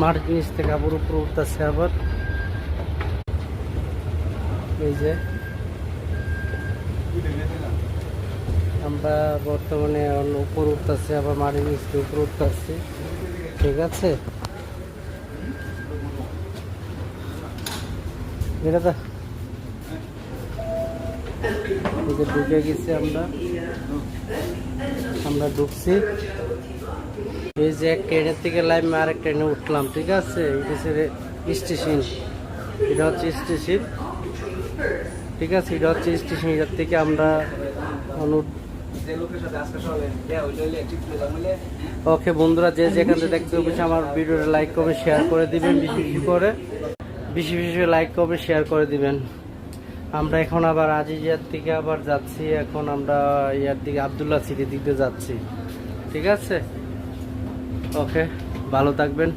মাটির নিচ থেকে আবার উপরে উঠতেছে। আবার এই যে আমরা বর্তমানে উপর উঠতেছি, আবার মাটির নিচ থেকে উপরে উঠতেছি। ঠিক আছে, এটা তো ঢুকে গেছি আমরা ঢুকছি। এই যে এক ট্রেনের থেকে লাইভ আরেক ট্রেনে উঠলাম। ঠিক আছে, স্টেশন, এটা হচ্ছে স্টেশন। ঠিক আছে, এটা হচ্ছে স্টেশন। এটার থেকে আমরা ওকে বন্ধুরা, যে যেখান থেকে দেখতে অবশ্যই আমার ভিডিওটা লাইক করবে, শেয়ার করে দিবেন, বেশি বেশি লাইক করবে, শেয়ার করে দিবেন। আমরা এখন আবার আজিজিয়ার থেকে আবার যাচ্ছি। এখন আমরা ইয়ার দিকে আবদুল্লাহ সিটির দিকে যাচ্ছি। ঠিক আছে, ওকে, ভালো থাকবেন।